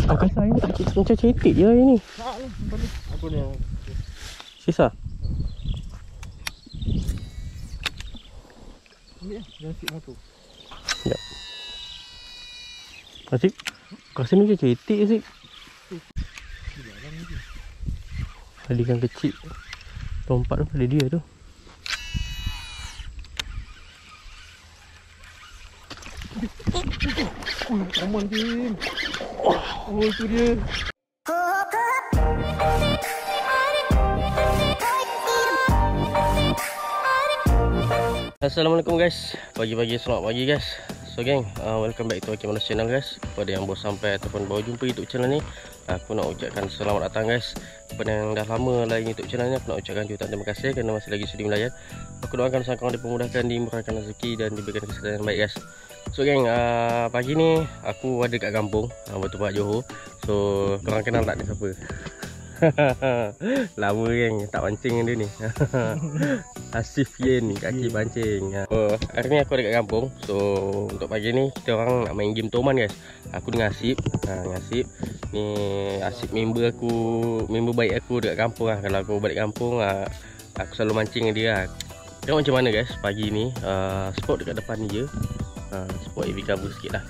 Pakai sayang tak macam cetik je ni. Apa ni? Sisa. Ambil lah, jangan sip motor. Sekejap. Asyik, kau sini macam cetik je, Asyik. Ada ikan kecil. Lompat tu, ada dia tu. Come on, Kim. Oh, itu dia. Assalamualaikum guys. Pagi-pagi, selamat pagi guys. So gang, welcome back to Hakim Manas channel guys. Kepada yang baru sampai ataupun baru jumpa YouTube channel ni, aku nak ucapkan selamat datang guys. Kepada yang dah lama lain YouTube channel ni, aku nak ucapkan jutaan terima kasih kerana masih lagi sudi melayan. Aku doakan sangkang dipermudahkan, dimurahkan rezeki dan diberikan kesehatan yang baik guys. So gang, pagi ni aku ada kat kampung, Batu Pahat Johor. So korang kenal tak ni siapa? Lama kan tak pancing dia ni. Hasif Yen ni kaki pancing. Hari ni aku ada kat kampung. So untuk pagi ni kita orang nak main game Toman guys. Aku dengan Asip. Asip ni, Asip member aku, member baik aku dekat kampung lah. Kalau aku balik kampung, aku selalu mancing dengan dia lah. Tengok macam mana guys pagi ni. Spot dekat depan ni je. Spot AV cover sikit lah.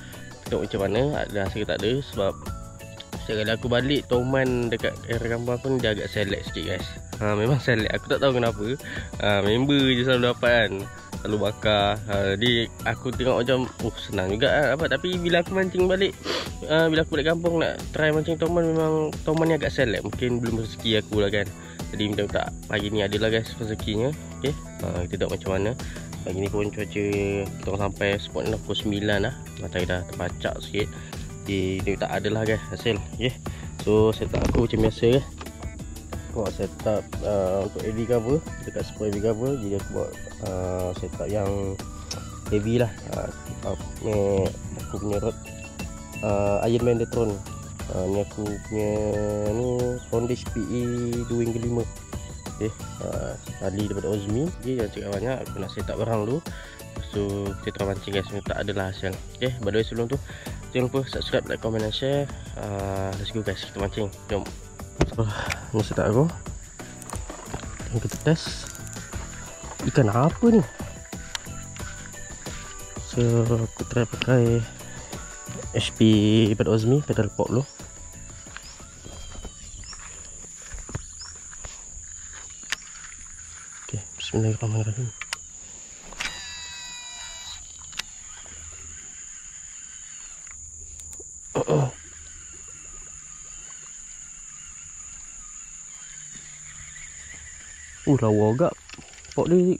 Tengok macam mana, ada hasil ke tak ada. Sebab setiap kali aku balik Toman dekat area kampung aku ni, dia agak select sikit guys. Memang select, aku tak tahu kenapa. Member je selalu dapat kan, selalu bakar. Jadi aku tengok macam senang juga apa. Tapi bila aku mancing balik, bila aku balik kampung nak try mancing Toman, memang Toman ni agak select. Mungkin belum rezeki aku lah kan. Jadi minta pagi ni adalah guys rezekinya. Okay, kita tengok macam mana. Pagi ni pun cuaca kita orang sampai spot ni dah pukul 9 lah. Matahari dah terpacak sikit. Dia tak ada lah guys hasil. Okay, so setup aku macam biasa guys. Aku buat setup untuk AV cover dekat spot AV cover. Jadi aku buat setup yang heavy lah. Ni aku punya rod Iron Man Detron. Ni aku punya ni Fondish PE 2.5. Okay, tali daripada Ozmi. Okay, jangan cakap banyak, aku nak setup barang dulu. So kita try mancing guys, tak adalah hasil. Okay, by the way sebelum tu jangan lupa subscribe, like, comment dan share. Let's go guys, kita mancing. Jom. So ni setup aku. Kita test ikan apa ni. So aku try pakai HP daripada Ozmi, pedal pop dulu. Okay, bismillahirrahmanirrahim. Lawa agak pok dia.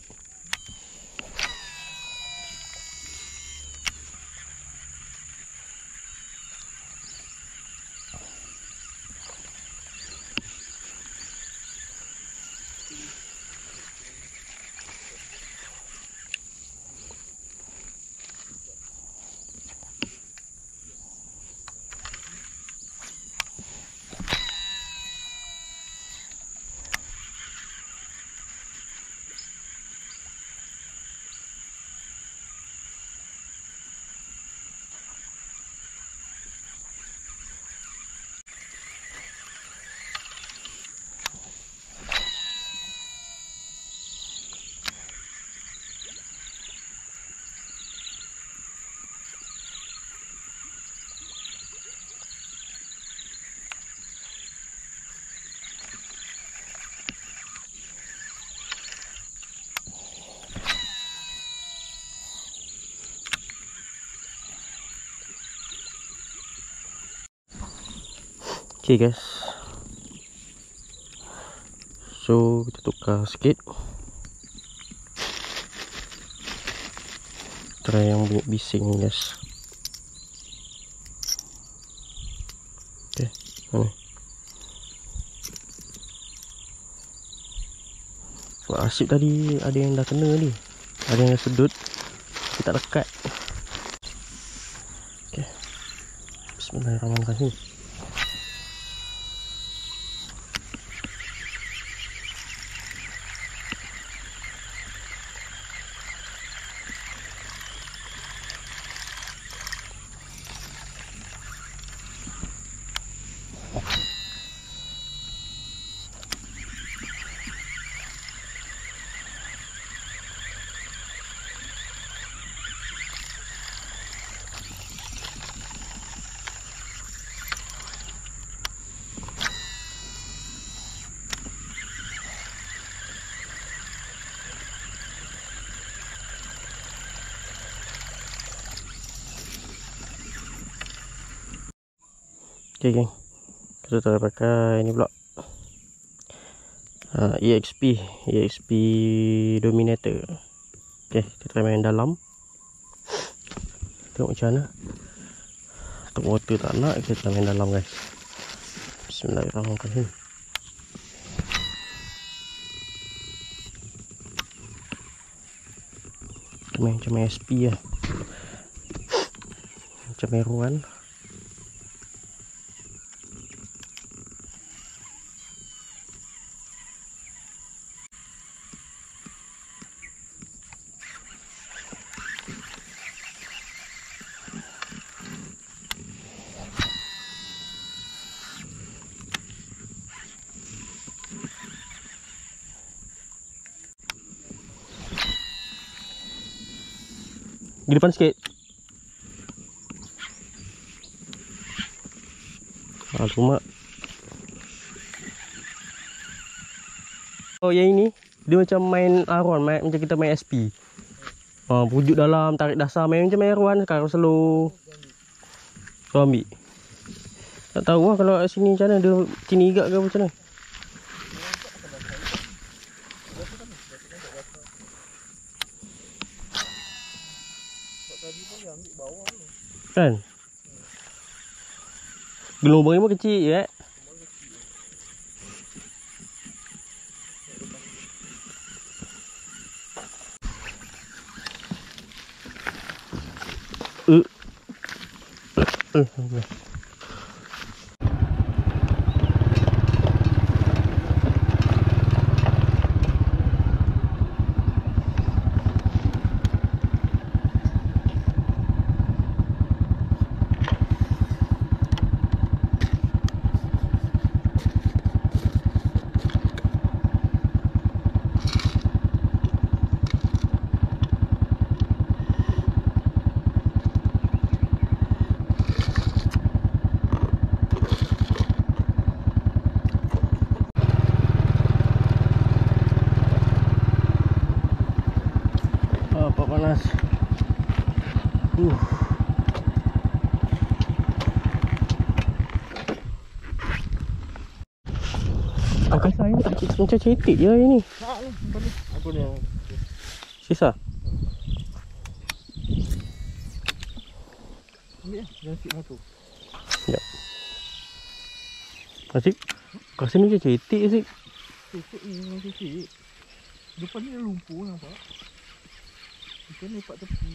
Okay guys, so kita tukar sikit. Try yang bunyi bising ni guys. Okay, ni sebab Asip tadi ada yang dah kena ni, ada yang dah sedut, kita tak lekat. Okay, bismillahirrahmanirrahim. Okay geng, kita try pakai ni pula, EXP Dominator. Okay, kita try main dalam, tengok macam mana. Untuk water tak nak, kita main dalam guys. Bismillahirrahmanirrahim. Macam main SP lah, macam main ruan. Di depan sikit. Cuma oh yang ini dia macam main aron, macam kita main SP. Pujuk dalam, tarik dasar, main macam main aron sekarang slow. Kau ambil. Tak tahu lah kalau kat sini macam mana, dia kini igak ke macam mana. Kan? Gelombang ni pun kecil je panas. Angkat saya tak macam cetek je hari ni. Aku ni Sisa. ni nasi satu. Ya. Asyik. Kau sini macam cetek asyik. Tutup ni memang cetek. Depan ni lumpur nampak. Kita ni lepak tepi.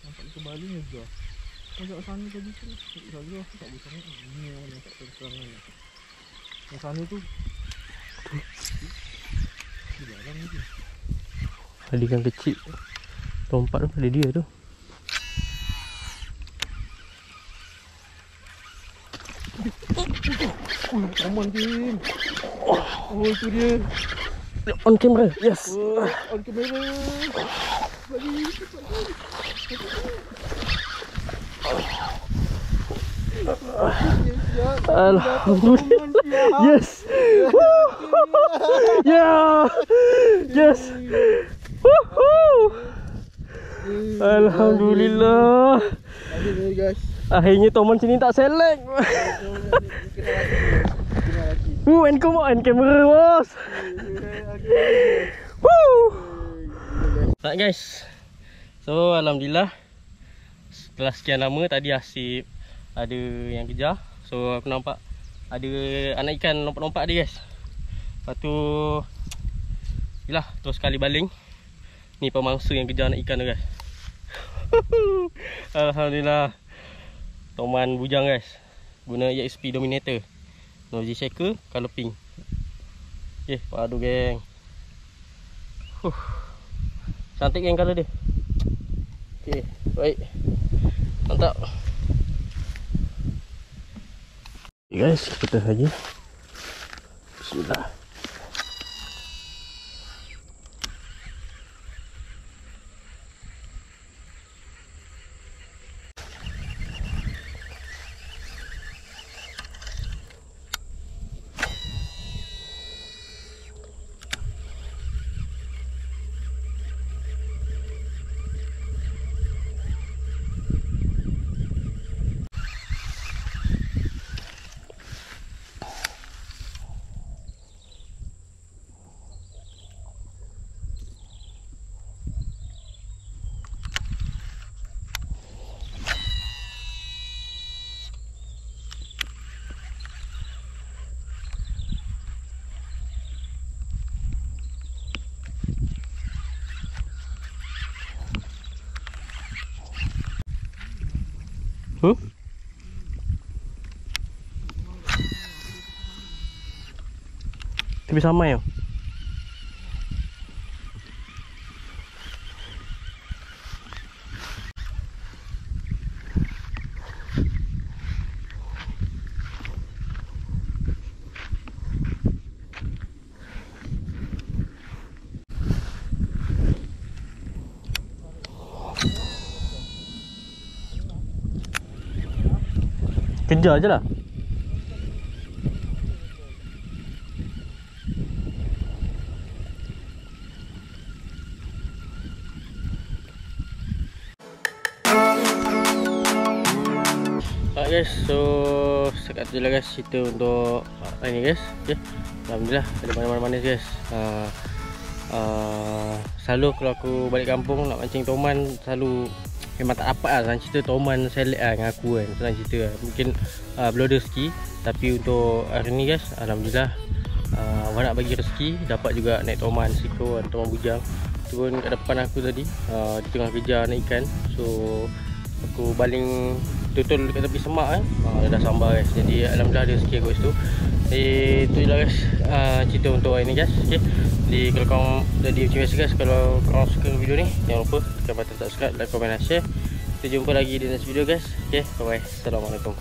Nampak kita balik ni juga. Macam sana tadi tu. Saya aku tak boleh sana. Ini yang nampak terang-terangan ni. Yang sana tu. Di dalam ni tu. Ada ikan kecil. Lompat tu ada dia tu. Aman Kim. Oh itu dia. On camera. Yes. On kamera. Bagi. Alhamdulillah. Yes. Yeah. Yes. Alhamdulillah. Guys. Akhirnya Toman sini tak select. And come on camera bos. Right guys. So alhamdulillah. Setelah sekian lama tadi Hasib ada yang kejar. So aku nampak ada anak ikan lompat-lompat dia guys. Lepas tu yalah terus sekali baling. Ni pemangsa yang kejar anak ikan tu guys. Alhamdulillah. Toman bujang guys. Guna EXP Dominator. Nozi shaker color pink. Okay, padu geng. Cantik geng color dia. Okay, baik. Mantap. Okay guys, kita lagi. Bismillah. Lebih samai tau. Kejar je lah. Guys, so sekat je lah guys cerita untuk hari ni guys. Okay. Alhamdulillah ada mana-mana guys. Selalu kalau aku balik kampung nak mancing toman, selalu memang tak dapat lah. Senang cerita toman select lah dengan aku kan. Senang cerita lah. Mungkin belum ada rezeki. Tapi untuk hari ni guys, Alhamdulillah abang nak bagi rezeki. Dapat juga naik toman siko dan toman bujang. Turun kat depan aku tadi. Di tengah kejar naik ikan. So aku baling tutul dekat tepi semak kan. Dia dah sambar guys. Jadi Alhamdulillah ada rezeki aku situ. Itu je lah guys cerita untuk hari ni guys. Okay. Jadi kalau korang jadi macam biasa guys, kalau korang suka video ni, jangan lupa tekan button subscribe, like, komen dan share. Kita jumpa lagi di next video guys. Okay, bye bye. Assalamualaikum.